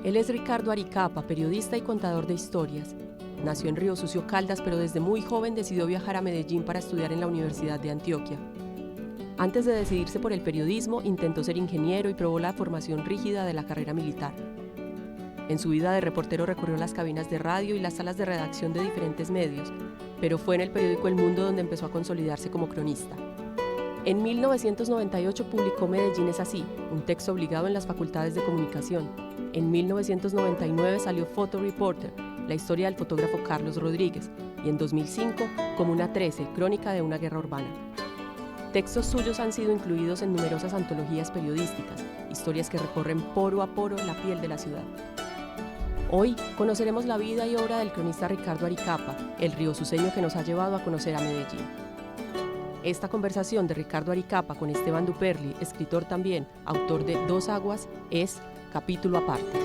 Él es Ricardo Aricapa, periodista y contador de historias. Nació en Río Sucio, Caldas, pero desde muy joven decidió viajar a Medellín para estudiar en la Universidad de Antioquia. Antes de decidirse por el periodismo, intentó ser ingeniero y probó la formación rígida de la carrera militar. En su vida de reportero recorrió las cabinas de radio y las salas de redacción de diferentes medios, pero fue en el periódico El Mundo donde empezó a consolidarse como cronista. En 1998 publicó Medellín es así, un texto obligado en las facultades de comunicación. En 1999 salió Photo Reporter, la historia del fotógrafo Carlos Rodríguez, y en 2005 Comuna 13, crónica de una guerra urbana. Textos suyos han sido incluidos en numerosas antologías periodísticas, historias que recorren poro a poro la piel de la ciudad. Hoy conoceremos la vida y obra del cronista Ricardo Aricapa, el riosuceño que nos ha llevado a conocer a Medellín. Esta conversación de Ricardo Aricapa con Esteban Duperli, escritor también, autor de Dos Aguas, es capítulo aparte.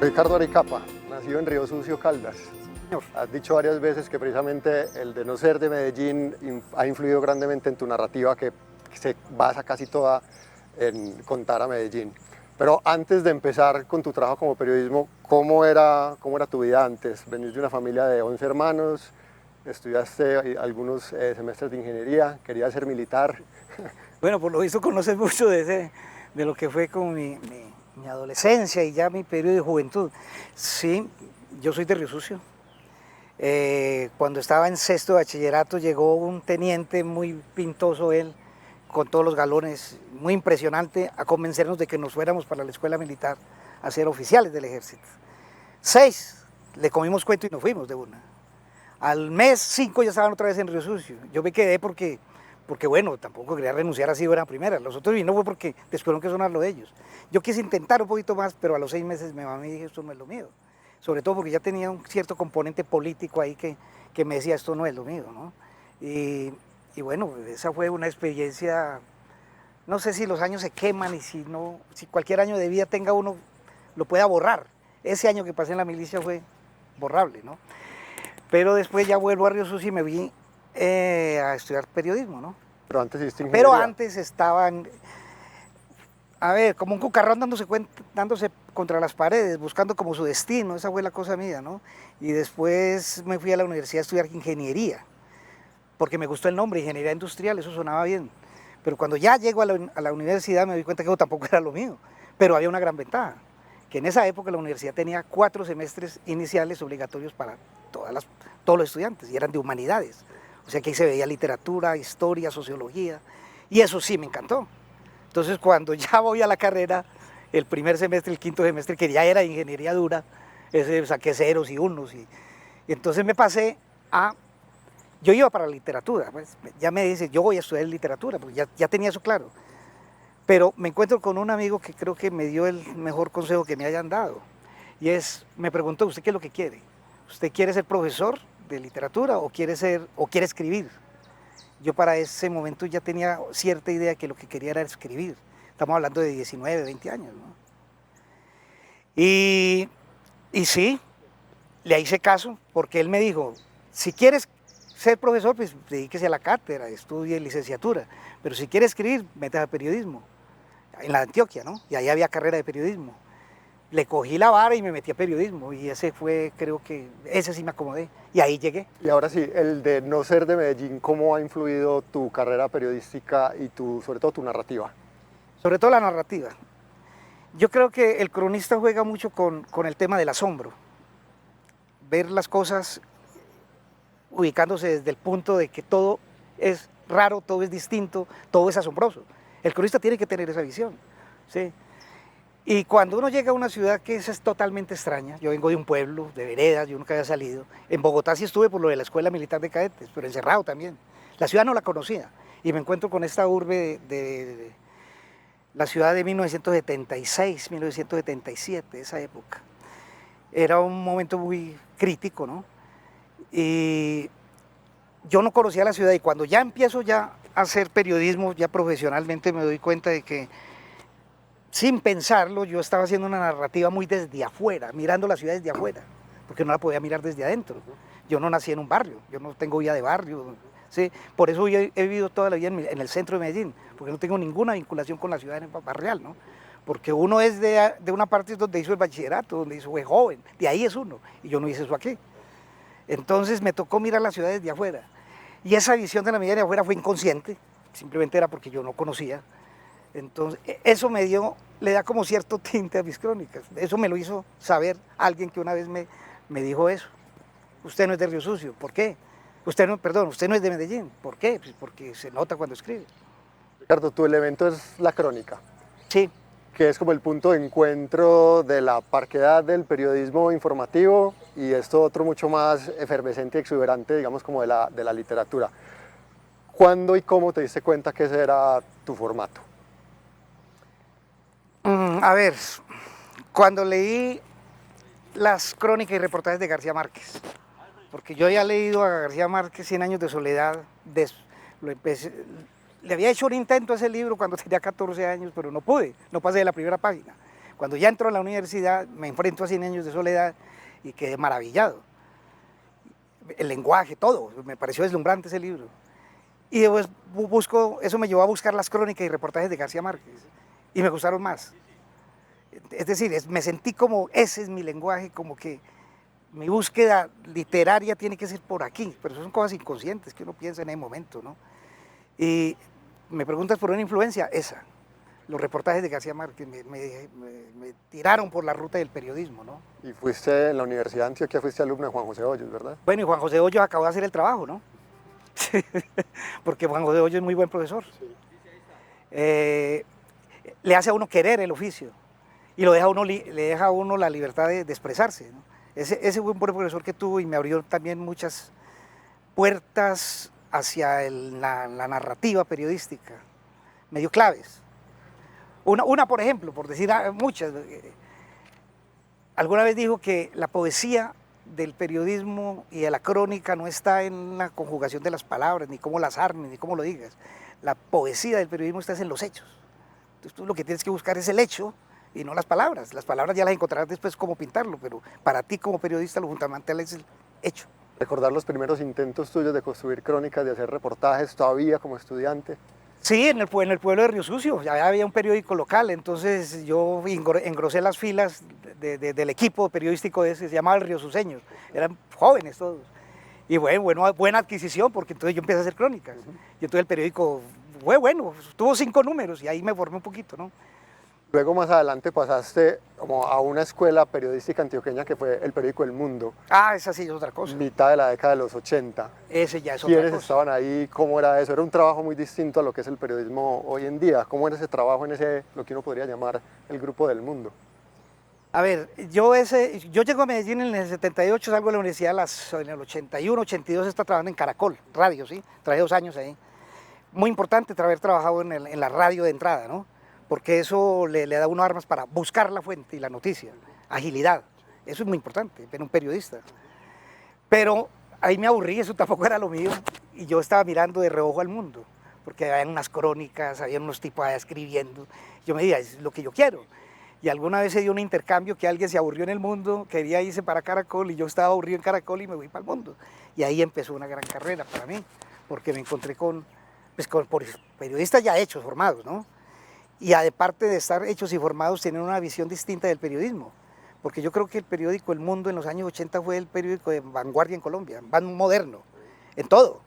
Ricardo Aricapa, nacido en Río Sucio, Caldas. Has dicho varias veces que precisamente el de no ser de Medellín ha influido grandemente en tu narrativa, que se basa casi toda en contar a Medellín. Pero antes de empezar con tu trabajo como periodismo, ¿cómo era tu vida antes? Venís de una familia de 11 hermanos, estudiaste algunos semestres de ingeniería, querías ser militar. Bueno, por lo visto conoces mucho de lo que fue como mi adolescencia y ya mi periodo de juventud. Sí, yo soy de Río Sucio. Cuando estaba en sexto de bachillerato llegó un teniente muy pintoso, él, con todos los galones, muy impresionante, a convencernos de que nos fuéramos para la escuela militar a ser oficiales del ejército. 6, le comimos cuento y nos fuimos de una. Al mes 5 ya estaban otra vez en Río Sucio. Yo me quedé porque bueno, tampoco quería renunciar así de buena primera. Los otros vino fue porque descubrieron que eso no era lo de ellos. Yo quise intentar un poquito más, pero a los 6 meses me mamé y dije, esto no es lo mío. Sobre todo porque ya tenía un cierto componente político ahí que me decía, esto no es lo mío, ¿no? Y bueno, esa fue una experiencia, no sé si los años se queman y si cualquier año de vida tenga uno, lo pueda borrar. Ese año que pasé en la milicia fue borrable, ¿no? Pero después ya vuelvo a Río Sucio y me vi a estudiar periodismo, ¿no? Pero antes hiciste ingeniería. Pero antes estaban, a ver, como un cucarrón dándose contra las paredes, buscando como su destino, esa fue la cosa mía, ¿no? Y después me fui a la universidad a estudiar ingeniería, porque me gustó el nombre, ingeniería industrial, eso sonaba bien. Pero cuando ya llego a la universidad me di cuenta que eso tampoco era lo mío, pero había una gran ventaja, que en esa época la universidad tenía 4 semestres iniciales obligatorios para todos los estudiantes, y eran de humanidades. O sea que ahí se veía literatura, historia, sociología, y eso sí me encantó. Entonces cuando ya voy a la carrera, el primer semestre, el quinto semestre, que ya era ingeniería dura, ese saqué ceros y unos, y entonces me pasé yo iba para la literatura, pues, ya me dice, yo voy a estudiar literatura, porque ya tenía eso claro. Pero me encuentro con un amigo que creo que me dio el mejor consejo que me hayan dado, y me preguntó, ¿usted qué es lo que quiere? ¿Usted quiere ser profesor de literatura o quiere escribir? Yo para ese momento ya tenía cierta idea que lo que quería era escribir. Estamos hablando de 19, 20 años, ¿no? Y sí, le hice caso, porque él me dijo, si quieres ser profesor, pues dedíquese a la cátedra, estudie licenciatura, pero si quieres escribir, métase a periodismo, en la Antioquia, ¿no? Y ahí había carrera de periodismo. Le cogí la vara y me metí a periodismo, y creo que ese sí me acomodé, y ahí llegué. Y ahora sí, el de no ser de Medellín, ¿cómo ha influido tu carrera periodística y sobre todo tu narrativa? Sobre todo la narrativa. Yo creo que el cronista juega mucho con el tema del asombro, ver las cosas ubicándose desde el punto de que todo es raro, todo es distinto, todo es asombroso. El cronista tiene que tener esa visión, ¿sí? Y cuando uno llega a una ciudad que es totalmente extraña, yo vengo de un pueblo, de veredas, yo nunca había salido. En Bogotá sí estuve por lo de la Escuela Militar de Cadetes, pero encerrado también. La ciudad no la conocía, y me encuentro con esta urbe de la ciudad de 1976, 1977, esa época. Era un momento muy crítico, ¿no? Y yo no conocía la ciudad y cuando ya empiezo ya a hacer periodismo, ya profesionalmente me doy cuenta de que sin pensarlo yo estaba haciendo una narrativa muy desde afuera, mirando la ciudad desde afuera, porque no la podía mirar desde adentro. Yo no nací en un barrio, yo no tengo vida de barrio, ¿sí? Por eso yo he vivido toda la vida en el centro de Medellín, porque no tengo ninguna vinculación con la ciudad barrial, ¿no? Porque uno es de una parte donde hizo el bachillerato, donde fue joven, de ahí es uno, y yo no hice eso aquí. Entonces me tocó mirar la ciudad desde afuera, y esa visión de la mirada de afuera fue inconsciente, simplemente era porque yo no conocía. Entonces eso le da como cierto tinte a mis crónicas, eso me lo hizo saber alguien que una vez me dijo eso. Usted no es de Río Sucio, ¿por qué? Usted no es de Medellín, ¿por qué? Pues porque se nota cuando escribe. Ricardo, tu elemento es la crónica. Sí. Que es como el punto de encuentro de la parquedad del periodismo informativo y esto otro mucho más efervescente y exuberante, digamos, como de la literatura. ¿Cuándo y cómo te diste cuenta que ese era tu formato? A ver, cuando leí las crónicas y reportajes de García Márquez, porque yo había leído a García Márquez 100 años de soledad, le había hecho un intento a ese libro cuando tenía 14 años, pero no pude, no pasé de la primera página. Cuando ya entro a la universidad, me enfrento a 100 años de soledad y quedé maravillado. El lenguaje, todo, me pareció deslumbrante ese libro. Y después eso me llevó a buscar las crónicas y reportajes de García Márquez, y me gustaron más. Es decir, me sentí como, ese es mi lenguaje, como que mi búsqueda literaria tiene que ser por aquí, pero son cosas inconscientes que uno piensa en el momento, ¿no? Y me preguntas por una influencia, esa. Los reportajes de García Márquez me tiraron por la ruta del periodismo, ¿no? Y fuiste en la Universidad de Antioquia, fuiste alumno de Juan José Hoyos, ¿verdad? Bueno, y Juan José Hoyos acabó de hacer el trabajo, ¿no? Porque Juan José Hoyos es muy buen profesor. Sí. Le hace a uno querer el oficio y le deja a uno la libertad de expresarse, ¿no? Ese fue un buen profesor que tuvo y me abrió también muchas puertas hacia la narrativa periodística, me dio claves. Una, por ejemplo, por decir muchas, alguna vez dijo que la poesía del periodismo y de la crónica no está en la conjugación de las palabras, ni cómo las armes, ni cómo lo digas. La poesía del periodismo está en los hechos. Entonces tú lo que tienes que buscar es el hecho y no las palabras. Las palabras ya las encontrarás después cómo pintarlo, pero para ti como periodista lo fundamental es el hecho. Recordar los primeros intentos tuyos de construir crónicas, de hacer reportajes todavía como estudiante. Sí, en el pueblo de Río Sucio, ya había un periódico local, entonces yo engrosé las filas del equipo periodístico ese, se llamaba el Río Suceños, eran jóvenes todos. Y bueno, buena adquisición, porque entonces yo empecé a hacer crónicas. Y entonces el periódico fue bueno, tuvo 5 números y ahí me formé un poquito, ¿no? Luego más adelante pasaste como a una escuela periodística antioqueña que fue el periódico El Mundo. Ah, esa sí es otra cosa. Mitad de la década de los 80. Ese ya es otra cosa. ¿Quiénes estaban ahí? ¿Cómo era eso? Era un trabajo muy distinto a lo que es el periodismo hoy en día. ¿Cómo era ese trabajo en ese, lo que uno podría llamar el grupo del Mundo? A ver, yo llego a Medellín en el 78, salgo de la universidad en el 81, 82, estaba trabajando en Caracol, radio, ¿sí? Trabajé 2 años ahí. Muy importante haber trabajado en la radio de entrada, ¿no? Porque eso le da a uno armas para buscar la fuente y la noticia, agilidad. Eso es muy importante, en un periodista. Pero ahí me aburrí, eso tampoco era lo mío, y yo estaba mirando de reojo al mundo, porque había unas crónicas, había unos tipos allá escribiendo. Yo me decía, es lo que yo quiero. Y alguna vez se dio un intercambio que alguien se aburrió en el mundo, quería irse para Caracol, y yo estaba aburrido en Caracol y me fui para el mundo. Y ahí empezó una gran carrera para mí, porque me encontré con periodistas ya hechos, formados, ¿no? Y aparte de estar hechos y formados, tienen una visión distinta del periodismo. Porque yo creo que el periódico El Mundo en los años 80 fue el periódico de vanguardia en Colombia, más moderno, en todo,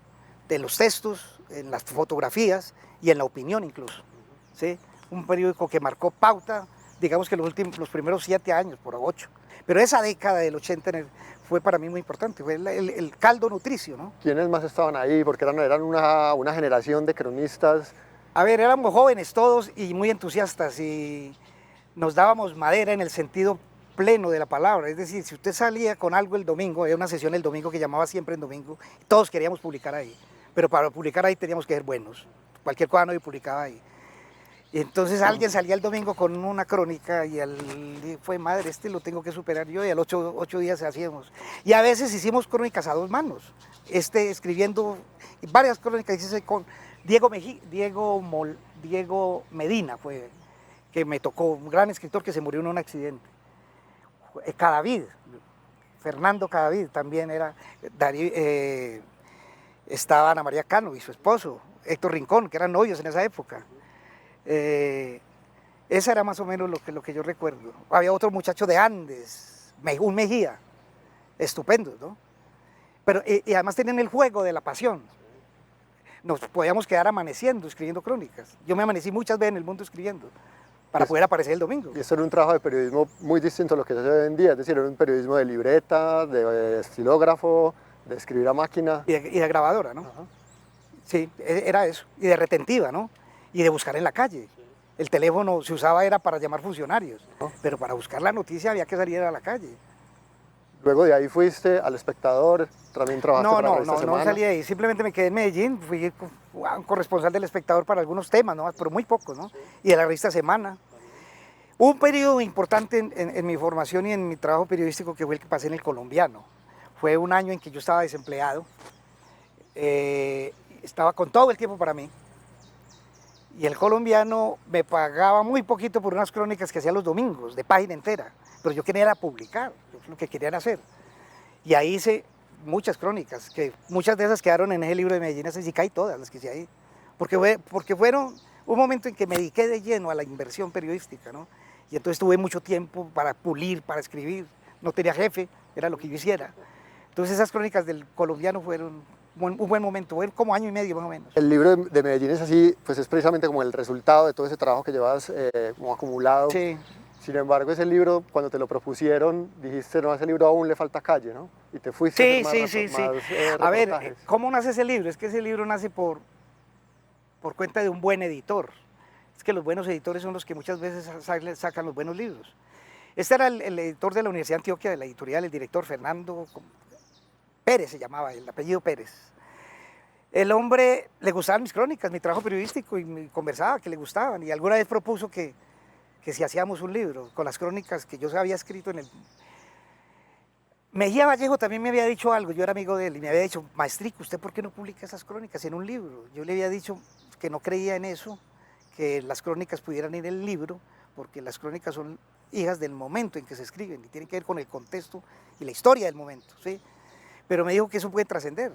en los textos, en las fotografías y en la opinión incluso, ¿sí? Un periódico que marcó pauta, digamos que los primeros 7 años, por 8. Pero esa década del 80 fue para mí muy importante, fue el caldo nutricio, ¿no? ¿Quiénes más estaban ahí? Porque eran una generación de cronistas. A ver, éramos jóvenes todos y muy entusiastas y nos dábamos madera en el sentido pleno de la palabra. Es decir, si usted salía con algo el domingo, había una sesión el domingo que llamaba Siempre en Domingo, todos queríamos publicar ahí, pero para publicar ahí teníamos que ser buenos. Cualquier cosa no se publicaba ahí. Y entonces alguien salía el domingo con una crónica y fue madre, este lo tengo que superar yo, y al 8 días hacíamos. Y a veces hicimos crónicas a 2 manos, escribiendo varias crónicas, hice con Diego Medina, fue, que me tocó, un gran escritor que se murió en un accidente. Cadavid, Fernando Cadavid también era, estaba Ana María Cano y su esposo, Héctor Rincón, que eran novios en esa época. Esa era más o menos lo que yo recuerdo. Había otro muchacho de Andes, un Mejía, estupendo, ¿no? Pero, y además tenían el juego de la pasión. Nos podíamos quedar amaneciendo, escribiendo crónicas. Yo me amanecí muchas veces en el mundo escribiendo, para poder aparecer el domingo. Y eso era un trabajo de periodismo muy distinto a lo que se hace hoy en día, es decir, era un periodismo de libreta, de estilógrafo, de escribir a máquina. Y de grabadora, ¿no? Ajá. Sí, era eso, y de retentiva, ¿no? Y de buscar en la calle. El teléfono se usaba era para llamar funcionarios, pero para buscar la noticia había que salir a la calle. Luego de ahí fuiste al Espectador, también trabajaste para la Revista Semana. No salí de ahí, simplemente me quedé en Medellín, fui un corresponsal del Espectador para algunos temas, ¿no? Pero muy pocos, ¿no? Y de la Revista Semana. Un periodo importante en mi formación y en mi trabajo periodístico que fue el que pasé en El Colombiano. Fue un año en que yo estaba desempleado, estaba con todo el tiempo para mí. Y El Colombiano me pagaba muy poquito por unas crónicas que hacía los domingos, de página entera. Pero yo quería era publicar, lo que querían hacer. Y ahí hice muchas crónicas, que muchas de esas quedaron en ese libro de Medellín, así caí todas las que hice ahí. Porque fueron un momento en que me dediqué de lleno a la inversión periodística, ¿no? Y entonces tuve mucho tiempo para pulir, para escribir. No tenía jefe, era lo que yo hiciera. Entonces esas crónicas del Colombiano fueron un buen momento, fue como año y medio más o menos. El libro de Medellín es así, pues es precisamente como el resultado de todo ese trabajo que llevas como acumulado. Sí. Sin embargo, ese libro, cuando te lo propusieron, dijiste, no, a ese libro aún le falta calle, ¿no? Y te fuiste sí. A ver, ¿cómo nace ese libro? Es que ese libro nace por cuenta de un buen editor. Es que los buenos editores son los que muchas veces sacan los buenos libros. Este era el editor de la Universidad de Antioquia, de la editorial, el director Fernando Pérez se llamaba, el apellido Pérez. El hombre le gustaban mis crónicas, mi trabajo periodístico, y me conversaba que le gustaban, y alguna vez propuso que si hacíamos un libro con las crónicas que yo había escrito en el... Mejía Vallejo también me había dicho algo, yo era amigo de él, y me había dicho, maestrico, ¿usted por qué no publica esas crónicas en un libro? Yo le había dicho que no creía en eso, que las crónicas pudieran ir en el libro, porque las crónicas son hijas del momento en que se escriben, y tienen que ver con el contexto y la historia del momento, ¿sí? Pero me dijo que eso puede trascender.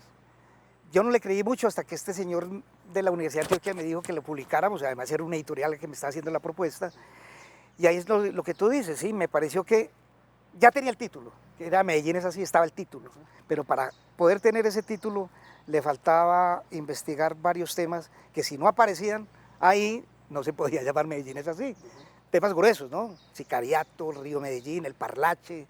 Yo no le creí mucho hasta que este señor de la Universidad de Antioquia me dijo que lo publicáramos, además era una editorial que me estaba haciendo la propuesta, y ahí es lo que tú dices, sí, me pareció que ya tenía el título, que era Medellín es así, estaba el título, pero para poder tener ese título le faltaba investigar varios temas que si no aparecían ahí no se podía llamar Medellín es así. Temas gruesos, ¿no? Sicariato, Río Medellín, el Parlache.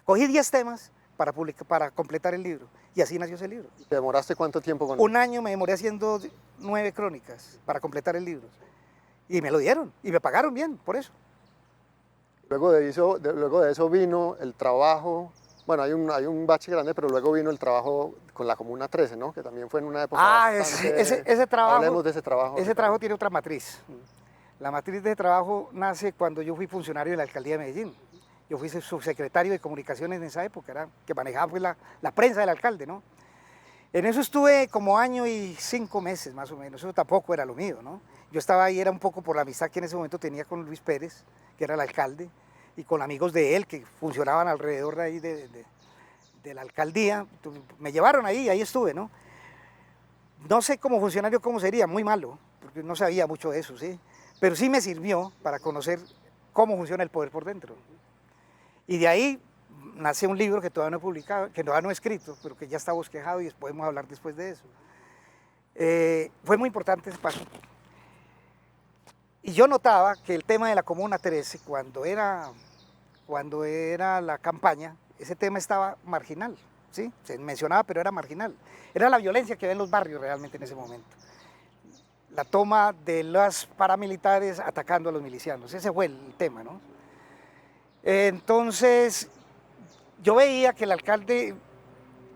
Cogí 10 temas para completar el libro, y así nació ese libro. ¿Te demoraste cuánto tiempo con él? Un año me demoré haciendo 9 crónicas para completar el libro, y me lo dieron, y me pagaron bien por eso. Luego de eso vino el trabajo, bueno, hay un bache grande, pero luego vino el trabajo con la Comuna 13, ¿no? Que también fue en una época bastante... ese trabajo... Hablemos de ese trabajo. Ese trabajo tiene otra matriz. La matriz de ese trabajo nace cuando yo fui funcionario de la Alcaldía de Medellín. Yo fui subsecretario de Comunicaciones en esa época, que manejaba pues, la prensa del alcalde, ¿no? En eso estuve como año y 5 meses, más o menos. Eso tampoco era lo mío, ¿no? Yo estaba ahí, era un poco por la amistad que en ese momento tenía con Luis Pérez, que era el alcalde, y con amigos de él que funcionaban alrededor de ahí de la alcaldía. Me llevaron ahí estuve, ¿no? No sé como funcionario cómo sería, muy malo, porque no sabía mucho de eso, ¿sí? Pero sí me sirvió para conocer cómo funciona el poder por dentro. Y de ahí nace un libro que todavía no he publicado, que todavía no he escrito, pero que ya está bosquejado y podemos hablar después de eso. Fue muy importante ese paso. Y yo notaba que el tema de la Comuna 13, cuando era la campaña, ese tema estaba marginal, ¿sí? Se mencionaba, pero era marginal. Era la violencia que había en los barrios realmente en ese momento. La toma de los paramilitares atacando a los milicianos, ese fue el tema, ¿no? Entonces, yo veía que el alcalde,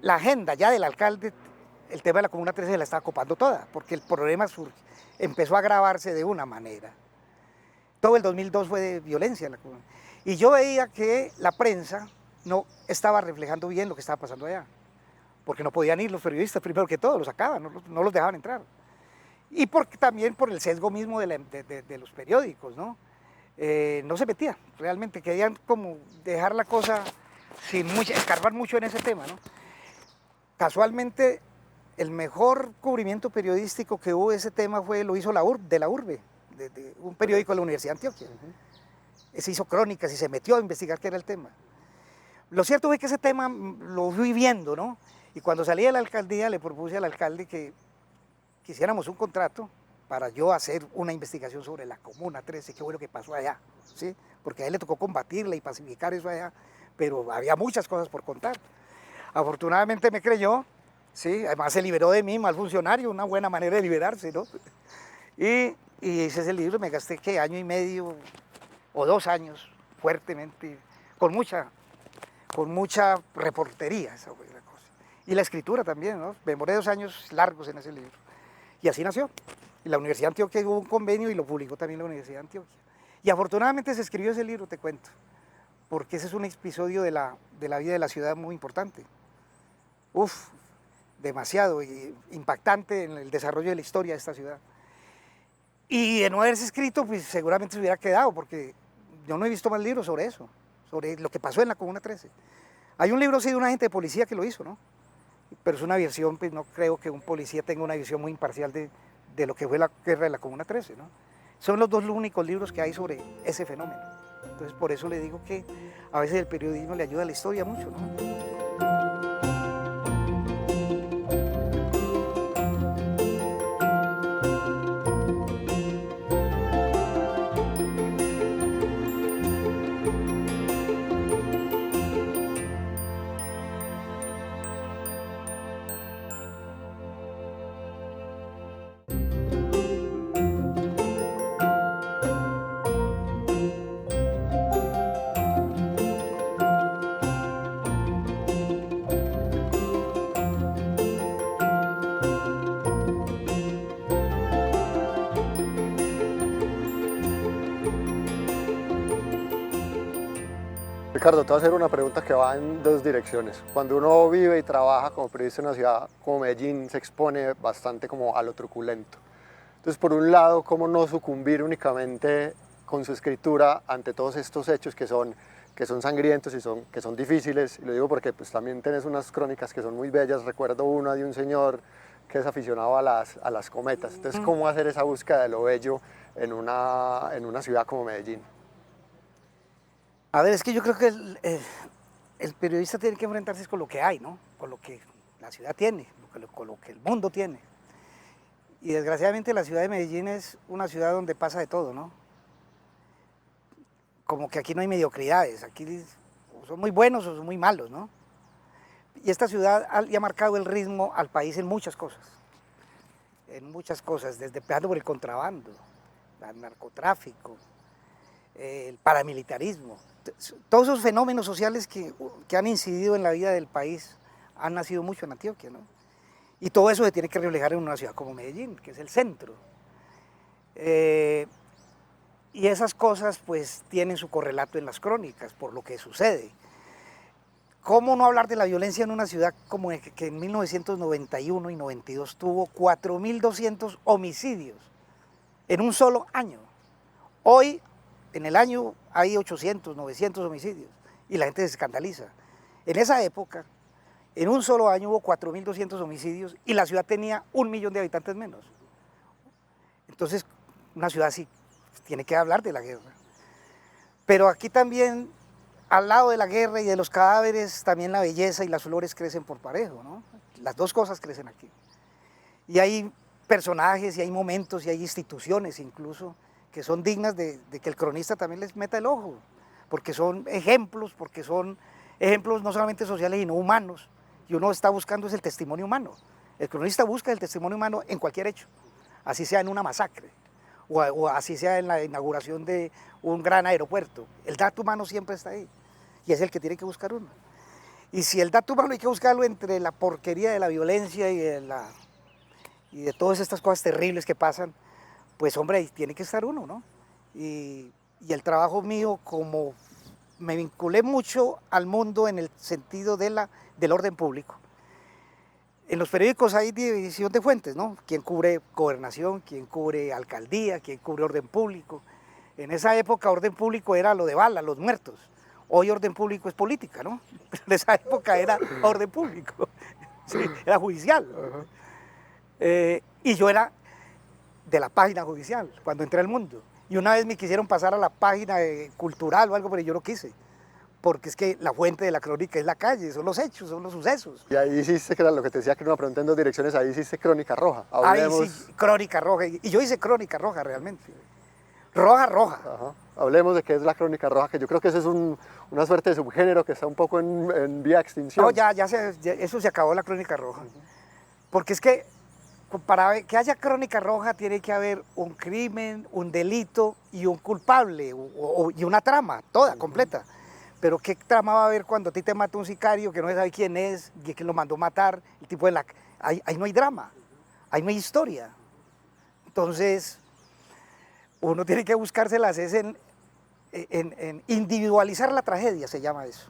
la agenda ya del alcalde el tema de la Comuna 13 se la estaba copando toda, porque el problema empezó a agravarse de una manera. Todo el 2002 fue de violencia en la Comuna. Y yo veía que la prensa no estaba reflejando bien lo que estaba pasando allá, porque no podían ir los periodistas, primero que todo, los sacaban, no los dejaban entrar. Y también por el sesgo mismo de los periódicos, ¿no? No se metía, realmente querían como dejar la cosa sin escarbar mucho en ese tema, ¿no? Casualmente, el mejor cubrimiento periodístico que hubo de ese tema lo hizo de la Urbe, de un periódico de la Universidad de Antioquia. Se hizo crónicas y se metió a investigar qué era el tema. Lo cierto fue que ese tema lo fui viendo, ¿no? Y cuando salí de la alcaldía le propuse al alcalde que hiciéramos un contrato para yo hacer una investigación sobre la Comuna 13, qué fue lo que pasó allá, ¿sí? Porque a él le tocó combatirla y pacificar eso allá, pero había muchas cosas por contar. Afortunadamente me creyó, ¿sí? Además se liberó de mí, mal funcionario, una buena manera de liberarse, ¿no? Y hice ese libro, me gasté, ¿qué? Año y medio o 2 años, fuertemente, con mucha reportería, esa fue la cosa. Y la escritura también, ¿no? Me demoré 2 años largos en ese libro. Y así nació. Y la Universidad de Antioquia hubo un convenio y lo publicó también la Universidad de Antioquia. Y afortunadamente se escribió ese libro, te cuento, porque ese es un episodio de la vida de la ciudad muy importante. Uf, demasiado impactante en el desarrollo de la historia de esta ciudad. Y de no haberse escrito, pues seguramente se hubiera quedado, porque yo no he visto más libros sobre eso, sobre lo que pasó en la Comuna 13. Hay un libro, sí, de un agente de policía que lo hizo, ¿no? Pero es una visión, pues no creo que un policía tenga una visión muy imparcial de lo que fue la guerra de la Comuna 13, ¿no? Son los 2 únicos libros que hay sobre ese fenómeno. Entonces, por eso le digo que a veces el periodismo le ayuda a la historia mucho, ¿no? Ricardo, te voy a hacer una pregunta que va en 2 direcciones. Cuando uno vive y trabaja como periodista en una ciudad como Medellín, se expone bastante como a lo truculento. Entonces, por un lado, ¿cómo no sucumbir únicamente con su escritura ante todos estos hechos que son sangrientos y que son difíciles? Y lo digo porque pues, también tenés unas crónicas que son muy bellas. Recuerdo una de un señor que es aficionado a las cometas. Entonces, ¿cómo hacer esa búsqueda de lo bello en una ciudad como Medellín? A ver, es que yo creo que el periodista tiene que enfrentarse con lo que hay, ¿no? Con lo que la ciudad tiene, con lo que el mundo tiene. Y desgraciadamente la ciudad de Medellín es una ciudad donde pasa de todo, ¿no? Como que aquí no hay mediocridades, aquí son muy buenos o son muy malos, ¿no? Y esta ciudad ha marcado el ritmo al país en muchas cosas, desde empezando por el contrabando, el narcotráfico, el paramilitarismo. Todos esos fenómenos sociales que han incidido en la vida del país han nacido mucho en Antioquia, ¿no? Y todo eso se tiene que reflejar en una ciudad como Medellín, que es el centro. Y esas cosas pues tienen su correlato en las crónicas, por lo que sucede. ¿Cómo no hablar de la violencia en una ciudad como que en 1991 y 92 tuvo 4.200 homicidios en un solo año? Hoy, en el año, hay 800, 900 homicidios y la gente se escandaliza. En esa época, en un solo año hubo 4.200 homicidios y la ciudad tenía 1 millón de habitantes menos. Entonces, una ciudad así tiene que hablar de la guerra. Pero aquí también, al lado de la guerra y de los cadáveres, también la belleza y las flores crecen por parejo, ¿no? Las 2 cosas crecen aquí. Y hay personajes, y hay momentos, y hay instituciones incluso, que son dignas de que el cronista también les meta el ojo, porque son ejemplos no solamente sociales, sino humanos, y uno está buscando es el testimonio humano. El cronista busca el testimonio humano en cualquier hecho, así sea en una masacre, o así sea en la inauguración de un gran aeropuerto. El dato humano siempre está ahí, y es el que tiene que buscar uno. Y si el dato humano hay que buscarlo entre la porquería de la violencia y de todas estas cosas terribles que pasan, pues hombre, ahí tiene que estar uno, ¿no? Y el trabajo mío, como me vinculé mucho al mundo en el sentido del orden público. En los periódicos hay división de fuentes, ¿no? Quién cubre gobernación, quién cubre alcaldía, quién cubre orden público. En esa época orden público era lo de bala, los muertos. Hoy orden público es política, ¿no? Pero en esa época era orden público, sí, era judicial. Y yo era de la página judicial cuando entré al mundo. Y una vez me quisieron pasar a la página cultural o algo, pero yo no quise. Porque es que la fuente de la crónica es la calle, son los hechos, son los sucesos. Y ahí hiciste, que era lo que te decía, que era una pregunta en dos direcciones, ahí hiciste Crónica Roja. Hablemos... Ahí sí, Crónica Roja. Y yo hice Crónica Roja realmente. Roja. Ajá. Hablemos de qué es la Crónica Roja, que yo creo que ese es una suerte de subgénero que está un poco en vía de extinción. No, ya eso se acabó la Crónica Roja. Porque es que para que haya Crónica Roja tiene que haber un crimen, un delito y un culpable, y una trama, toda, completa. Pero ¿qué trama va a haber cuando a ti te mata un sicario que no sabe quién es, quién lo mandó matar, el tipo de la... Ahí no hay drama, ahí no hay historia. Entonces, uno tiene que buscárselas es en individualizar la tragedia, se llama eso.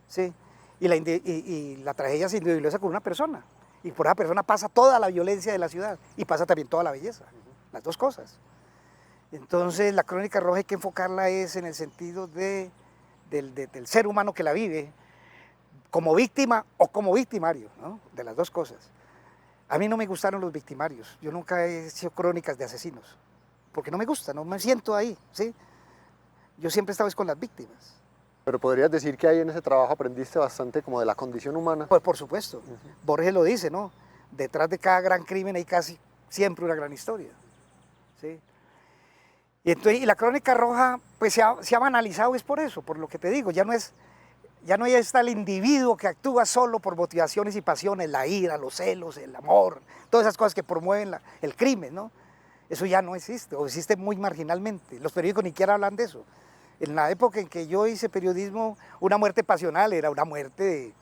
¿Sí? Y la tragedia se individualiza con una persona. Y por esa persona pasa toda la violencia de la ciudad y pasa también toda la belleza, las dos cosas. Entonces, la Crónica Roja hay que enfocarla es en el sentido del ser humano que la vive como víctima o como victimario, ¿no? De las dos cosas. A mí no me gustaron los victimarios, yo nunca he hecho crónicas de asesinos, porque no me gusta, no me siento ahí, ¿sí? Yo siempre he estado con las víctimas. Pero podrías decir que ahí en ese trabajo aprendiste bastante como de la condición humana. Pues por supuesto, Borges lo dice, ¿no? Detrás de cada gran crimen hay casi siempre una gran historia, ¿sí? Y la Crónica Roja pues se ha banalizado es por eso, por lo que te digo, ya no está el individuo que actúa solo por motivaciones y pasiones, la ira, los celos, el amor, todas esas cosas que promueven el crimen, ¿no? Eso ya no existe, o existe muy marginalmente, los periódicos ni siquiera hablan de eso. En la época en que yo hice periodismo, una muerte pasional era una muerte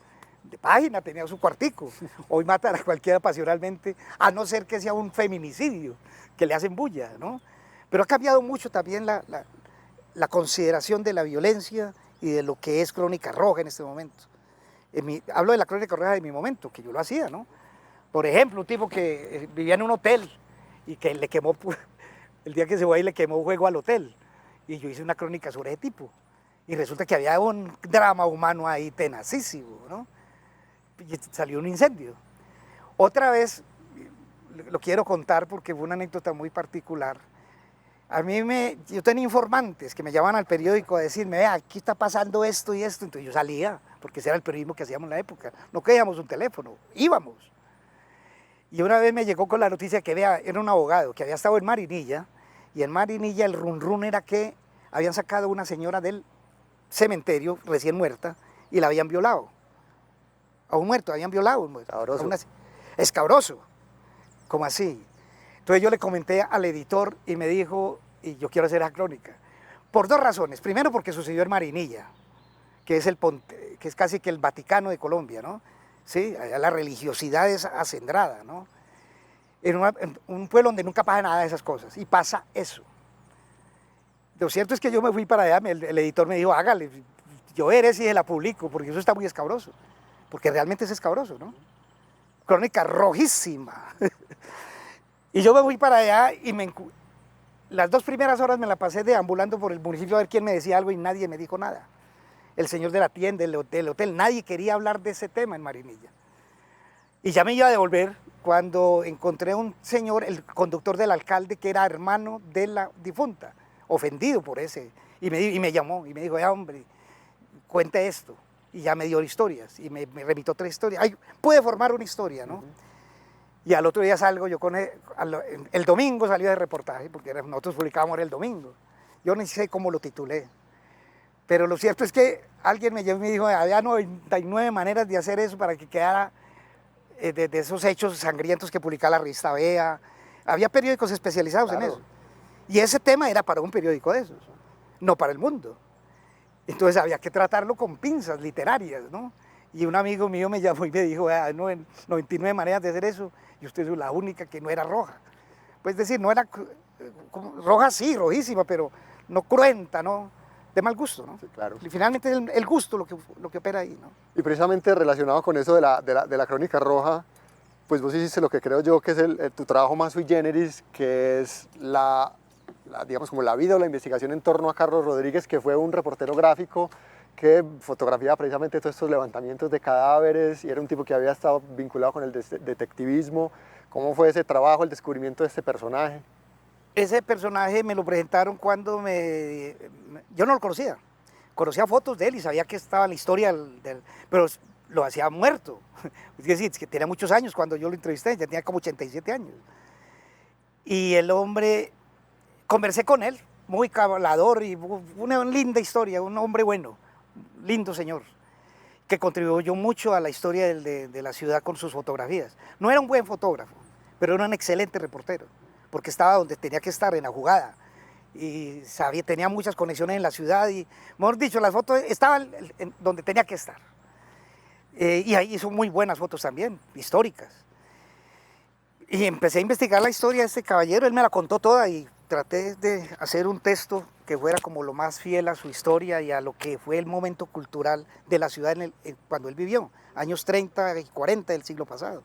de página, tenía su cuartico. Hoy matan a cualquiera pasionalmente, a no ser que sea un feminicidio, que le hacen bulla, ¿no? Pero ha cambiado mucho también la consideración de la violencia y de lo que es Crónica Roja en este momento. Hablo de la Crónica Roja de mi momento, que yo lo hacía, ¿no? Por ejemplo, un tipo que vivía en un hotel y que le quemó, el día que se fue ahí le quemó fuego al hotel. Y yo hice una crónica sobre ese tipo. Y resulta que había un drama humano ahí tenacísimo, ¿no? Y salió un incendio. Otra vez, lo quiero contar porque fue una anécdota muy particular. Yo tenía informantes que me llamaban al periódico a decirme, vea, aquí está pasando esto y esto. Entonces yo salía, porque ese era el periodismo que hacíamos en la época. No queríamos un teléfono, íbamos. Y una vez me llegó con la noticia que era un abogado que había estado en Marinilla, y en Marinilla el run era que habían sacado a una señora del cementerio recién muerta y la habían violado. A un muerto, habían violado. Escabroso. ¿Cómo así? Entonces yo le comenté al editor y me dijo, y yo quiero hacer esa crónica. Por dos razones. Primero porque sucedió en Marinilla, que es casi que el Vaticano de Colombia, ¿no? Sí, allá la religiosidad es acendrada, ¿no? En un pueblo donde nunca pasa nada de esas cosas, y pasa eso. Lo cierto es que yo me fui para allá, el editor me dijo, hágale, yo veré si se la publico, porque eso está muy escabroso, porque realmente es escabroso, ¿no? Crónica rojísima. Y yo me fui para allá y las 2 primeras horas me la pasé deambulando por el municipio a ver quién me decía algo y nadie me dijo nada. El señor de la tienda, el hotel, nadie quería hablar de ese tema en Marinilla. Y ya me iba a devolver cuando encontré un señor, el conductor del alcalde, que era hermano de la difunta, ofendido por ese, y me llamó y me dijo, ya hombre, cuente esto. Y ya me dio historias, y me remitió 3 historias. Pude formar una historia, ¿no? Y al otro día salgo yo con el domingo salió de reportaje, porque nosotros publicábamos el domingo. Yo no sé cómo lo titulé. Pero lo cierto es que alguien me dijo, había 99 maneras de hacer eso para que quedara de esos hechos sangrientos que publicaba la revista Vea. Había periódicos especializados en eso. Y ese tema era para un periódico de esos, no para El Mundo. Entonces había que tratarlo con pinzas literarias, ¿no? Y un amigo mío me llamó y me dijo, "Ah, no, en 99 maneras de hacer eso, y usted es la única que no era roja". Pues decir, no era roja, sí, rojísima, pero no cruenta, ¿no? De mal gusto, ¿no? Sí, claro. Y finalmente es el gusto lo que opera ahí, ¿no? Y precisamente relacionado con eso de la crónica roja, pues vos hiciste lo que creo yo que es tu trabajo más sui generis, que es digamos, como la vida o la investigación en torno a Carlos Rodríguez, que fue un reportero gráfico que fotografiaba precisamente todos estos levantamientos de cadáveres y era un tipo que había estado vinculado con el detectivismo. ¿Cómo fue ese trabajo, el descubrimiento de este personaje? Ese personaje me lo presentaron cuando yo no lo conocía. Conocía fotos de él y sabía que estaba en la historia, pero lo hacía muerto. Es decir, que tenía muchos años cuando yo lo entrevisté, ya tenía como 87 años. Y el hombre, conversé con él, muy hablador y una linda historia, un hombre bueno, lindo señor, que contribuyó mucho a la historia de la ciudad con sus fotografías. No era un buen fotógrafo, pero era un excelente reportero, porque estaba donde tenía que estar, en la jugada, y tenía muchas conexiones en la ciudad, y mejor dicho, las fotos estaban donde tenía que estar. Y ahí hizo muy buenas fotos también, históricas. Y empecé a investigar la historia de este caballero, él me la contó toda y traté de hacer un texto que fuera como lo más fiel a su historia y a lo que fue el momento cultural de la ciudad cuando él vivió, años 30 y 40 del siglo pasado.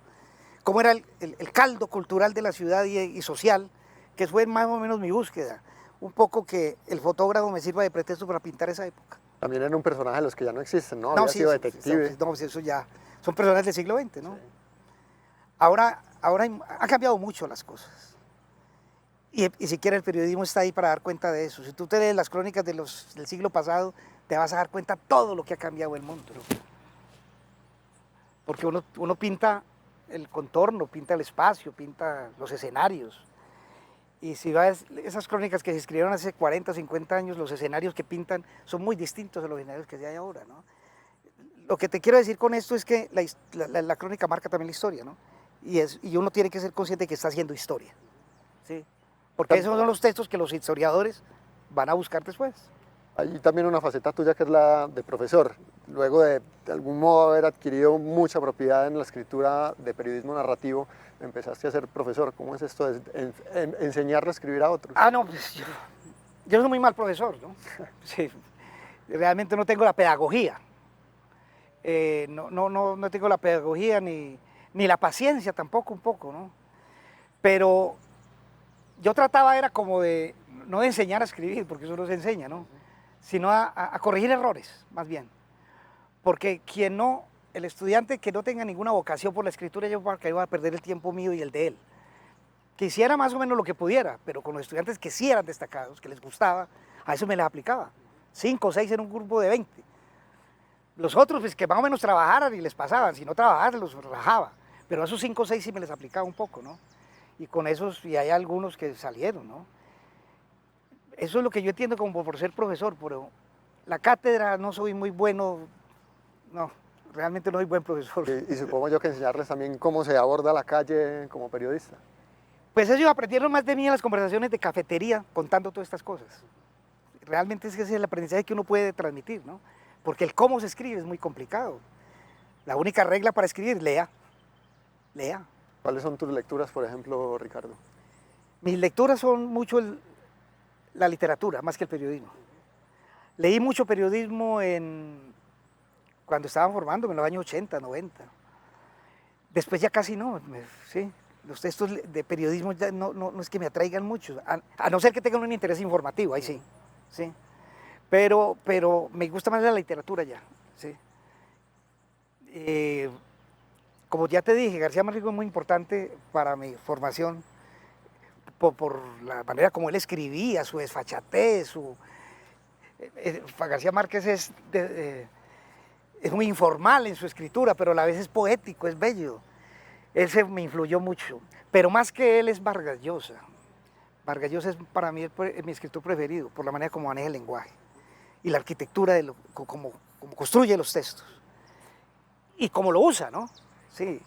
Cómo era el caldo cultural de la ciudad y social, que fue más o menos mi búsqueda. Un poco que el fotógrafo me sirva de pretexto para pintar esa época. También era un personaje de los que ya no existen, ¿no? No, Había sí, sido detective. no, eso ya son personajes del siglo XX, ¿no? Sí. Ahora han cambiado mucho las cosas. Y siquiera el periodismo está ahí para dar cuenta de eso. Si tú te lees las crónicas del siglo pasado, te vas a dar cuenta de todo lo que ha cambiado el mundo, ¿no? Porque uno pinta el contorno, pinta el espacio, pinta los escenarios. Y si vas esas crónicas que se escribieron hace 40, 50 años, los escenarios que pintan son muy distintos a los escenarios que hay ahora, ¿no? Lo que te quiero decir con esto es que la crónica marca también la historia, ¿no? Y uno tiene que ser consciente de que está haciendo historia, ¿sí? Porque esos son los textos que los historiadores van a buscar después. Hay también una faceta tuya que es la de profesor. Luego de algún modo haber adquirido mucha propiedad en la escritura de periodismo narrativo, empezaste a ser profesor. ¿Cómo es esto de enseñarle a escribir a otros? Ah, no, pues yo soy muy mal profesor, ¿no? Sí, realmente no tengo la pedagogía. No tengo la pedagogía ni la paciencia tampoco un poco, ¿no? Pero yo trataba era como no de enseñar a escribir, porque eso no se enseña, ¿no? Sino a corregir errores, más bien. Porque el estudiante que no tenga ninguna vocación por la escritura, yo creo que iba a perder el tiempo mío y el de él. Que hiciera más o menos lo que pudiera, pero con los estudiantes que sí eran destacados, que les gustaba, a eso me les aplicaba. 5 o 6 en un grupo de 20. Los otros, pues que más o menos trabajaran y les pasaban, si no trabajaran los rajaba. Pero a esos 5 o 6 sí me les aplicaba un poco, ¿no? Y con esos, y hay algunos que salieron, ¿no? Eso es lo que yo entiendo como por ser profesor, pero la cátedra no soy muy bueno, no, realmente no soy buen profesor. Y supongo yo que enseñarles también cómo se aborda la calle como periodista. Pues ellos aprendieron más de mí en las conversaciones de cafetería, contando todas estas cosas. Realmente ese es el aprendizaje que uno puede transmitir, ¿no? Porque el cómo se escribe es muy complicado. La única regla para escribir, lea. ¿Cuáles son tus lecturas, por ejemplo, Ricardo? Mis lecturas son mucho la literatura, más que el periodismo. Leí mucho periodismo cuando estaba formándome, en los años 80, 90. Después ya casi no, sí. Los textos de periodismo ya no es que me atraigan mucho, a no ser que tengan un interés informativo, ahí sí. Sí. Pero me gusta más la literatura ya, sí. Como ya te dije, García Márquez es muy importante para mi formación por la manera como él escribía, su desfachatez, García Márquez es muy informal en su escritura, pero a la vez es poético, es bello. Me influyó mucho, pero más que él es Vargas Llosa. Vargas Llosa es para mí mi escritor preferido, por la manera como maneja el lenguaje y la arquitectura de como construye los textos y cómo lo usa, ¿no? Sí.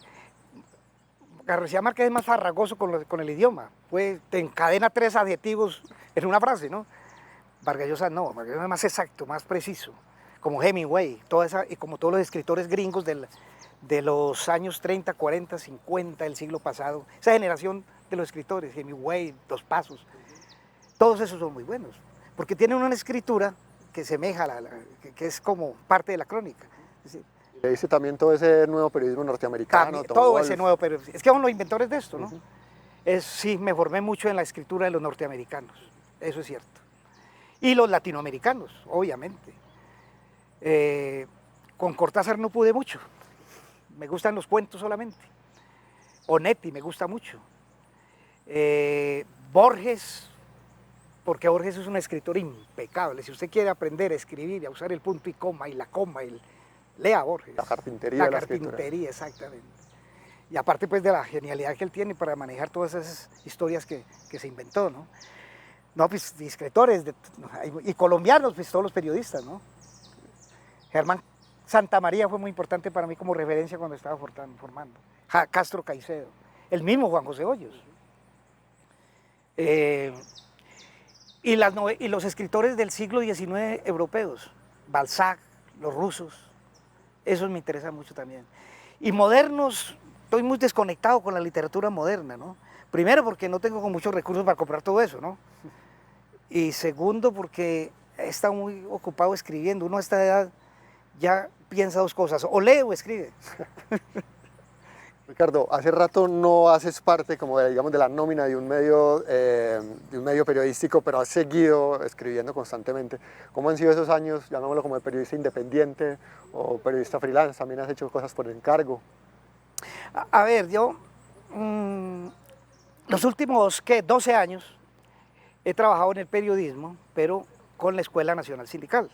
García Márquez es más farragoso con el idioma, pues te encadena 3 adjetivos en una frase, ¿no? Vargas Llosa no, Vargas Llosa es más exacto, más preciso, como Hemingway, y como todos los escritores gringos de los años 30, 40, 50 del siglo pasado, esa generación de los escritores, Hemingway, Dos Pasos, todos esos son muy buenos, porque tienen una escritura que semeja, que es como parte de la crónica. Es decir, Le dice también todo ese nuevo periodismo norteamericano. todo ese nuevo periodismo. Es que son los inventores de esto, ¿no? Sí, me formé mucho en la escritura de los norteamericanos, eso es cierto. Y los latinoamericanos, obviamente. Con Cortázar no pude mucho, me gustan los cuentos solamente. Onetti me gusta mucho. Borges, porque Borges es un escritor impecable. Si usted quiere aprender a escribir y a usar el punto y coma, lea a Borges. La carpintería de la escritura. Exactamente. Y aparte pues de la genialidad que él tiene para manejar todas esas historias que se inventó, ¿no? No, pues escritores, y colombianos, pues todos los periodistas, ¿no? Germán Santamaría fue muy importante para mí como referencia cuando estaba formando. Castro Caicedo, el mismo Juan José Hoyos. Y los escritores del siglo XIX europeos, Balzac, los rusos, esos me interesan mucho también. Y modernos, estoy muy desconectado con la literatura moderna, ¿no? Primero porque no tengo muchos recursos para comprar todo eso, ¿no? Y segundo porque he estado muy ocupado escribiendo. Uno a esta edad ya piensa dos cosas, o lee o escribe. Ricardo, hace rato no haces parte como digamos, de la nómina de un medio periodístico, pero has seguido escribiendo constantemente. ¿Cómo han sido esos años, llamémoslo como de periodista independiente o periodista freelance? ¿También has hecho cosas por encargo? A ver, yo los últimos 12 años he trabajado en el periodismo, pero con la Escuela Nacional Sindical.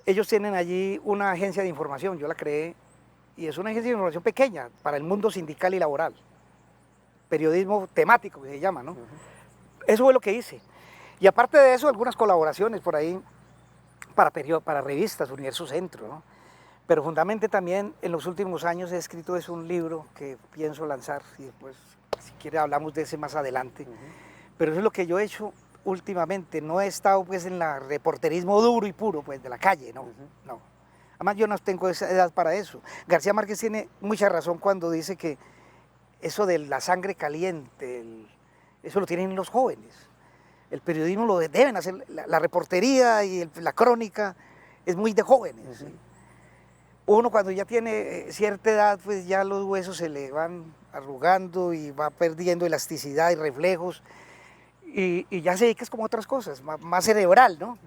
Ellos tienen allí una agencia de información, yo la creé, y es una agencia de información pequeña para el mundo sindical y laboral. Periodismo temático, que se llama, ¿no? Eso fue lo que hice. Y aparte de eso, algunas colaboraciones por ahí para revistas, Universo Centro, ¿no? Pero fundamentalmente también en los últimos años he escrito un libro que pienso lanzar, y después, si quiere, hablamos de ese más adelante. Pero eso es lo que yo he hecho últimamente. No he estado pues en el reporterismo duro y puro, pues de la calle, no, no. Además yo no tengo esa edad para eso. García Márquez tiene mucha razón cuando dice que eso de la sangre caliente, eso lo tienen los jóvenes. El periodismo lo deben hacer, la reportería y la crónica es muy de jóvenes. ¿Sí? Uno cuando ya tiene cierta edad, pues ya los huesos se le van arrugando y va perdiendo elasticidad y reflejos, y ya se dedica como otras cosas, más cerebral, ¿no?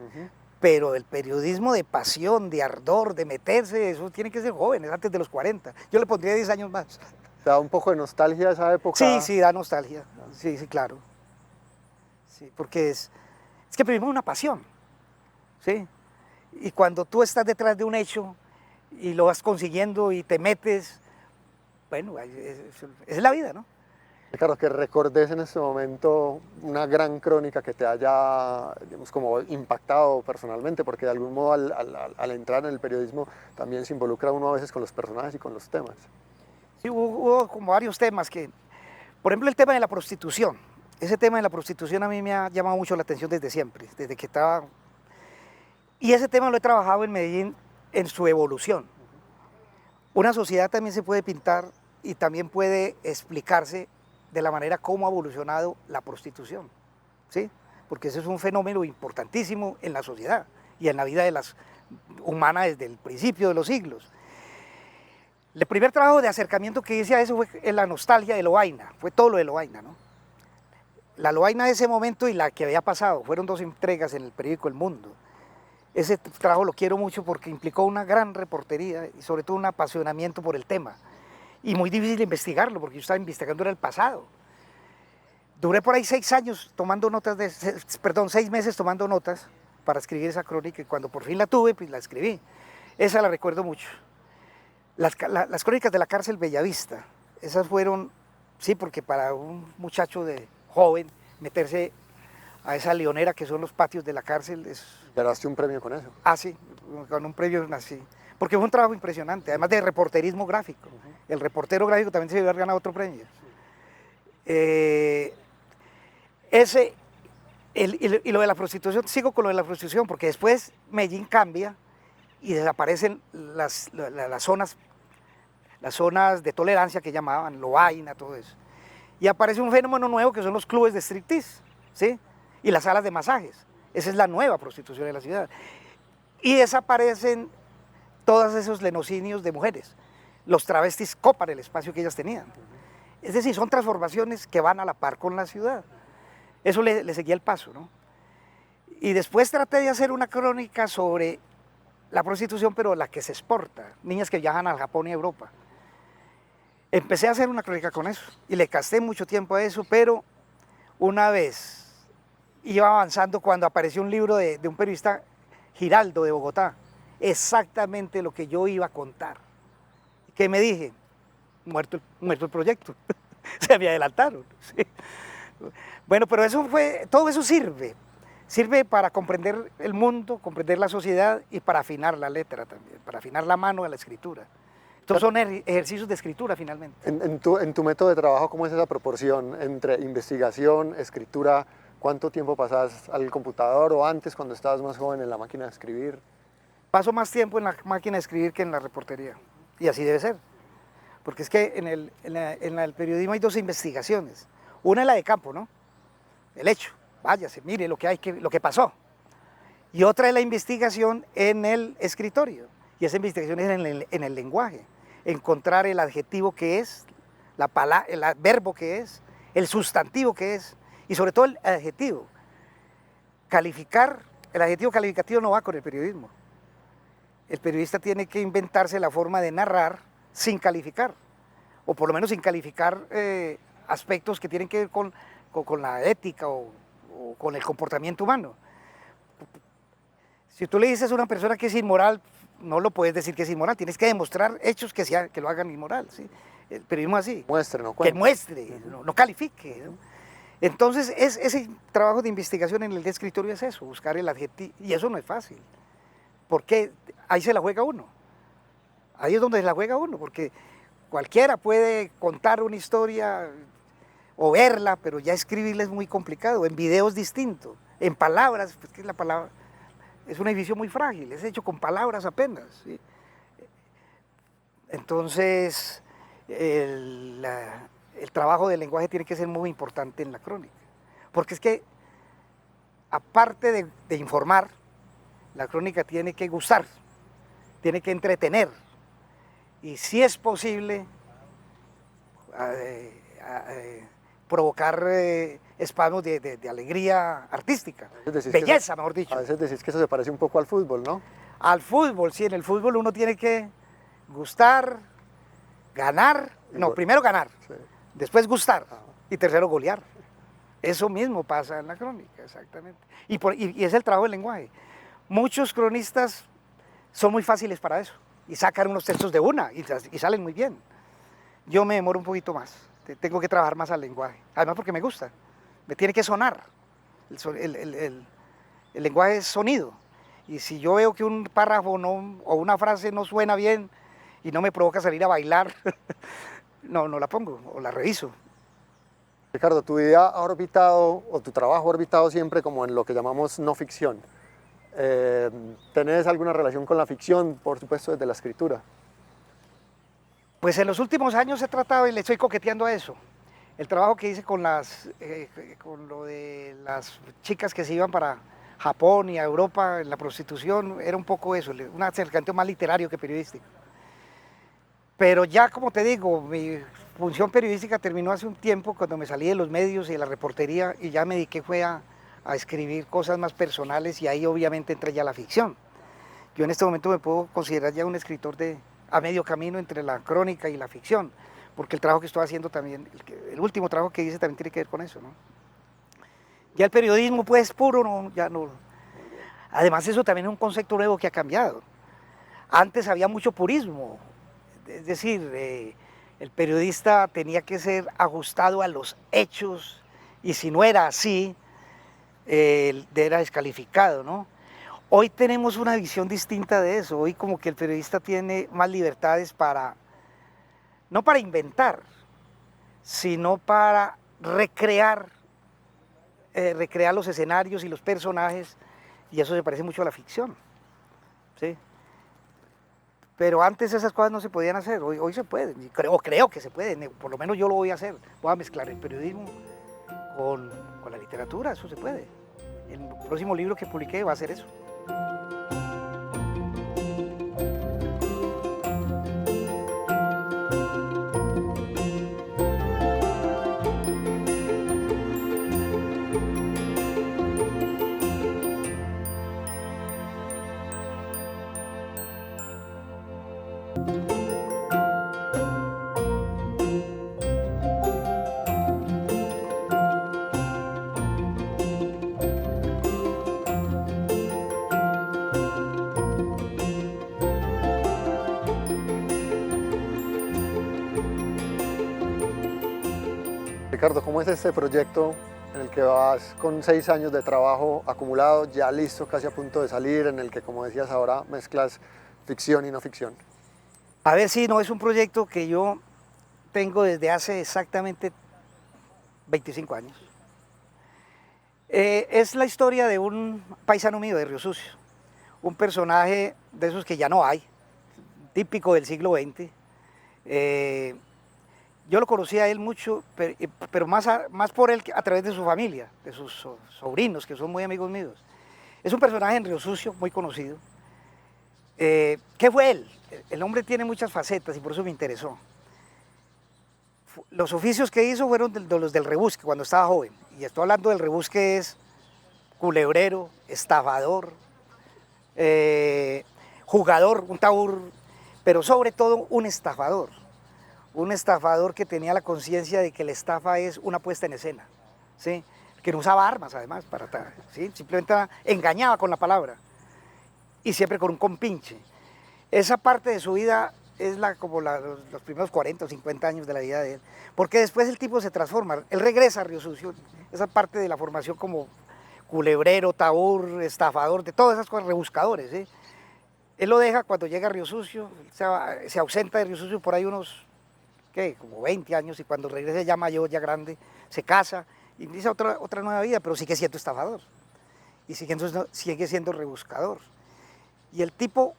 Pero el periodismo de pasión, de ardor, de meterse, eso tiene que ser jóvenes, antes de los 40. Yo le pondría 10 años más. ¿Te da un poco de nostalgia esa época? Sí, sí, da nostalgia. Sí, sí, claro. Sí, porque es que el periodismo es una pasión. ¿Sí? Y cuando tú estás detrás de un hecho y lo vas consiguiendo y te metes, bueno, es la vida, ¿no? Ricardo, que recordes en este momento una gran crónica que te haya, digamos, como impactado personalmente, porque de algún modo al entrar en el periodismo también se involucra uno a veces con los personajes y con los temas. Sí, hubo como varios temas que, por ejemplo, el tema de la prostitución. Ese tema de la prostitución a mí me ha llamado mucho la atención desde siempre, desde que estaba... Y ese tema lo he trabajado en Medellín en su evolución. Una sociedad también se puede pintar y también puede explicarse de la manera como ha evolucionado la prostitución, ¿sí? Porque ese es un fenómeno importantísimo en la sociedad y en la vida de las humanas desde el principio de los siglos. El primer trabajo de acercamiento que hice a eso fue en la nostalgia de Lovaina, fue todo lo de Lovaina, ¿no? La Lovaina de ese momento y la que había pasado, fueron 2 entregas en el periódico El Mundo. Ese trabajo lo quiero mucho porque implicó una gran reportería y sobre todo un apasionamiento por el tema. Y muy difícil de investigarlo, porque yo estaba investigando era el pasado. Duré por ahí 6 años tomando notas, 6 meses tomando notas para escribir esa crónica, y cuando por fin la tuve, pues la escribí. Esa la recuerdo mucho. Las crónicas de la cárcel Bellavista, esas fueron, sí, porque para un muchacho joven meterse a esa leonera que son los patios de la cárcel es... ¿Ganaste un premio con eso? Ah, sí, con un premio así. Porque fue un trabajo impresionante, además de reporterismo gráfico. El reportero gráfico también se debe haber ganado otro premio. Y lo de la prostitución, sigo con lo de la prostitución, porque después Medellín cambia y desaparecen las zonas de tolerancia que llamaban, Lovaina, todo eso. Y aparece un fenómeno nuevo que son los clubes de striptease, ¿sí? Y las salas de masajes. Esa es la nueva prostitución de la ciudad. Y desaparecen todos esos lenocinios de mujeres. Los travestis copan el espacio que ellas tenían. Es decir, son transformaciones que van a la par con la ciudad. Eso le seguía el paso, ¿no? Y después traté de hacer una crónica sobre la prostitución, pero la que se exporta, niñas que viajan al Japón y a Europa. Empecé a hacer una crónica con eso y le gasté mucho tiempo a eso, pero una vez iba avanzando cuando apareció un libro de un periodista, Giraldo, de Bogotá, exactamente lo que yo iba a contar. Que me dije, muerto el proyecto, se me adelantaron. ¿Sí? Bueno, pero todo eso sirve para comprender el mundo, comprender la sociedad y para afinar la letra también, para afinar la mano a la escritura. Estos son ejercicios de escritura finalmente. En tu método de trabajo, ¿cómo es esa proporción entre investigación, escritura? ¿Cuánto tiempo pasas al computador o antes cuando estabas más joven en la máquina de escribir? Paso más tiempo en la máquina de escribir que en la reportería, y así debe ser. Porque es que en el periodismo hay dos investigaciones. Una es la de campo, ¿no? El hecho, váyase, mire lo que pasó. Y otra es la investigación en el escritorio. Y esa investigación es en el lenguaje. Encontrar el adjetivo que es, el verbo que es, el sustantivo que es, y sobre todo el adjetivo. El adjetivo calificativo no va con el periodismo. El periodista tiene que inventarse la forma de narrar sin calificar, o por lo menos sin calificar aspectos que tienen que ver con la ética o con el comportamiento humano. Si tú le dices a una persona que es inmoral, no lo puedes decir que es inmoral, tienes que demostrar hechos que lo hagan inmoral. ¿Sí? El periodismo es así. Muestre, no que cuente. muestre, no califique. ¿No? Entonces, ese trabajo de investigación en el escritorio es eso, buscar el adjetivo, y eso no es fácil, porque ahí se la juega uno. Ahí es donde se la juega uno, porque cualquiera puede contar una historia o verla, pero ya escribirla es muy complicado, en videos distintos, en palabras, pues que la palabra es un edificio muy frágil, es hecho con palabras apenas. ¿Sí? Entonces, el trabajo del lenguaje tiene que ser muy importante en la crónica, porque es que, aparte de informar, la crónica tiene que gustar, tiene que entretener, y si es posible, provocar espasmos de alegría artística, belleza, mejor dicho. A veces decís que eso se parece un poco al fútbol, ¿no? Al fútbol, sí, en el fútbol uno tiene que gustar, ganar, primero ganar, sí. Después gustar, y tercero golear. Eso mismo pasa en la crónica, exactamente. Y es el trabajo del lenguaje. Muchos cronistas son muy fáciles para eso, y sacan unos textos de una, y salen muy bien. Yo me demoro un poquito más, tengo que trabajar más al lenguaje, además porque me gusta, me tiene que sonar. El lenguaje es sonido, y si yo veo que un párrafo o una frase no suena bien y no me provoca salir a bailar, no la pongo o la reviso. Ricardo, tu vida ha orbitado, o tu trabajo ha orbitado siempre como en lo que llamamos no ficción. ¿Tenés alguna relación con la ficción, por supuesto, desde la escritura? Pues en los últimos años he tratado y le estoy coqueteando a eso. El trabajo que hice con lo de las chicas que se iban para Japón y a Europa en la prostitución, era un poco eso, un acercamiento más literario que periodístico. Pero ya, como te digo, mi función periodística terminó hace un tiempo cuando me salí de los medios y de la reportería y ya me dediqué a escribir cosas más personales, y ahí obviamente entra ya la ficción. Yo en este momento me puedo considerar ya un escritor a medio camino entre la crónica y la ficción, porque el trabajo que estoy haciendo también, el último trabajo que hice también tiene que ver con eso, ¿no? Ya el periodismo pues puro, ya no. Además eso también es un concepto nuevo que ha cambiado. Antes había mucho purismo, es decir, el periodista tenía que ser ajustado a los hechos, y si no era así, era descalificado, ¿no? Hoy tenemos una visión distinta de eso. Hoy como que el periodista tiene más libertades no para inventar, sino para recrear los escenarios y los personajes, y eso se parece mucho a la ficción, ¿sí? Pero antes esas cosas no se podían hacer, hoy se pueden, y creo que se pueden, por lo menos yo lo voy a hacer. Voy a mezclar el periodismo con la literatura, eso se puede. El próximo libro que publiqué va a ser eso. Ricardo, ¿cómo es este proyecto en el que vas con 6 años de trabajo acumulado, ya listo, casi a punto de salir, en el que, como decías ahora, mezclas ficción y no ficción? A ver, sí, no, es un proyecto que yo tengo desde hace exactamente 25 años. Es la historia de un paisano mío de Río Sucio, un personaje de esos que ya no hay, típico del siglo XX. Yo lo conocí a él mucho, pero más por él a través de su familia, de sus sobrinos, que son muy amigos míos. Es un personaje en Río Sucio muy conocido. ¿Qué fue él? El hombre tiene muchas facetas y por eso me interesó. Los oficios que hizo fueron los del rebusque cuando estaba joven. Y estoy hablando del rebusque, es culebrero, estafador, jugador, un taur, pero sobre todo un estafador. Un estafador que tenía la conciencia de que la estafa es una puesta en escena, ¿sí? Que no usaba armas además, ¿sí? Simplemente engañaba con la palabra y siempre con un compinche. Esa parte de su vida es los primeros 40 o 50 años de la vida de él, porque después el tipo se transforma, él regresa a Río Sucio, esa parte de la formación como culebrero, taur, estafador, de todas esas cosas, rebuscadores, ¿sí? Él lo deja cuando llega a Río Sucio, se ausenta de Río Sucio por ahí unos como 20 años, y cuando regresa ya mayor, ya grande, se casa y inicia otra nueva vida, pero sigue siendo estafador y sigue siendo rebuscador. Y el tipo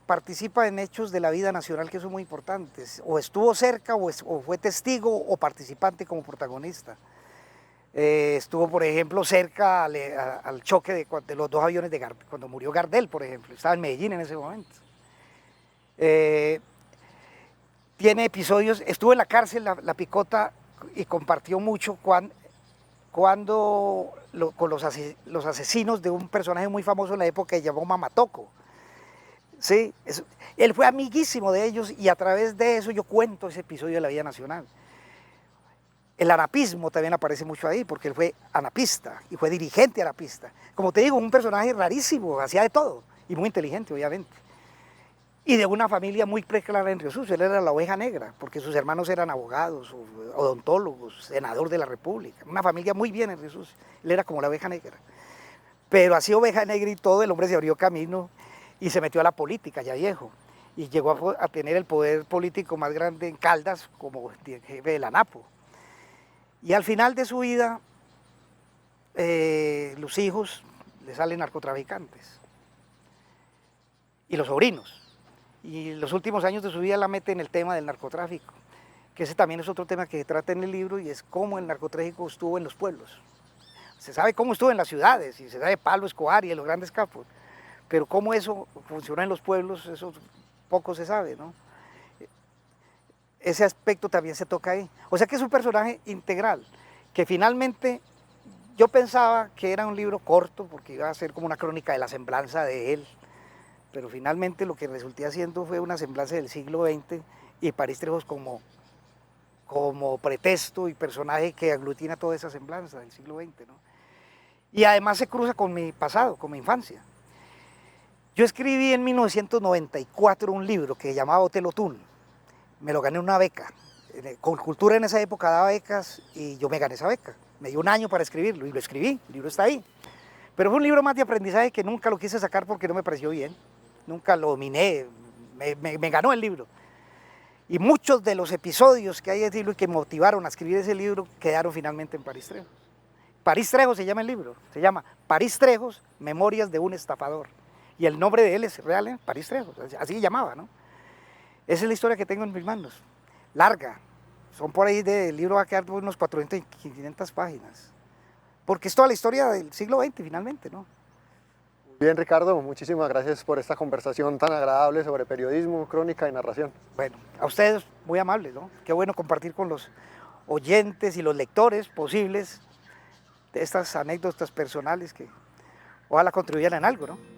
participa en hechos de la vida nacional que son muy importantes, o estuvo cerca, o fue testigo o participante como protagonista. Estuvo, por ejemplo, cerca al choque de los dos aviones de Gardel, cuando murió Gardel, por ejemplo, estaba en Medellín en ese momento. Tiene episodios, estuvo en la cárcel, la Picota, y compartió mucho con los asesinos de un personaje muy famoso en la época que se llamó Mamatoco. ¿Sí? Él fue amiguísimo de ellos y a través de eso yo cuento ese episodio de la vida nacional. El anapismo también aparece mucho ahí, porque él fue anapista y fue dirigente anapista. Como te digo, un personaje rarísimo, hacía de todo y muy inteligente, obviamente. Y de una familia muy preclara en Río Sucio. Él era la oveja negra, porque sus hermanos eran abogados, odontólogos, senador de la República. Una familia muy bien en Río Sucio. Él era como la oveja negra. Pero así oveja negra y todo, el hombre se abrió camino y se metió a la política ya viejo. Y llegó a tener el poder político más grande en Caldas, como jefe de la ANAPO. Y al final de su vida, los hijos le salen narcotraficantes. Y los sobrinos. Y los últimos años de su vida la mete en el tema del narcotráfico, que ese también es otro tema que se trata en el libro, y es cómo el narcotráfico estuvo en los pueblos. Se sabe cómo estuvo en las ciudades, y se sabe Pablo Escobar y en los grandes capos, pero cómo eso funcionó en los pueblos, eso poco se sabe, ¿no? Ese aspecto también se toca ahí. O sea que es un personaje integral, que finalmente yo pensaba que era un libro corto, porque iba a ser como una crónica de la semblanza de él, pero finalmente lo que resulté haciendo fue una semblanza del siglo XX y París Trejos como pretexto y personaje que aglutina toda esa semblanza del siglo XX, ¿no? Y además se cruza con mi pasado, con mi infancia. Yo escribí en 1994 un libro que se llamaba Hotel Otún. Me lo gané una beca. Cultura en esa época daba becas y yo me gané esa beca. Me dio un año para escribirlo y lo escribí, el libro está ahí. Pero fue un libro más de aprendizaje que nunca lo quise sacar porque no me pareció bien. Nunca lo dominé, me ganó el libro. Y muchos de los episodios que hay en el libro y que motivaron a escribir ese libro quedaron finalmente en París Trejos. París Trejos se llama el libro, se llama París Trejos, Memorias de un estafador. Y el nombre de él es real, París Trejos, así se llamaba, ¿no? Esa es la historia que tengo en mis manos, larga. Son por ahí, el libro va a quedar de unos 400, 500 páginas. Porque es toda la historia del siglo XX finalmente, ¿no? Bien, Ricardo, muchísimas gracias por esta conversación tan agradable sobre periodismo, crónica y narración. Bueno, a ustedes muy amables, ¿no? Qué bueno compartir con los oyentes y los lectores posibles de estas anécdotas personales que ojalá contribuyan en algo, ¿no?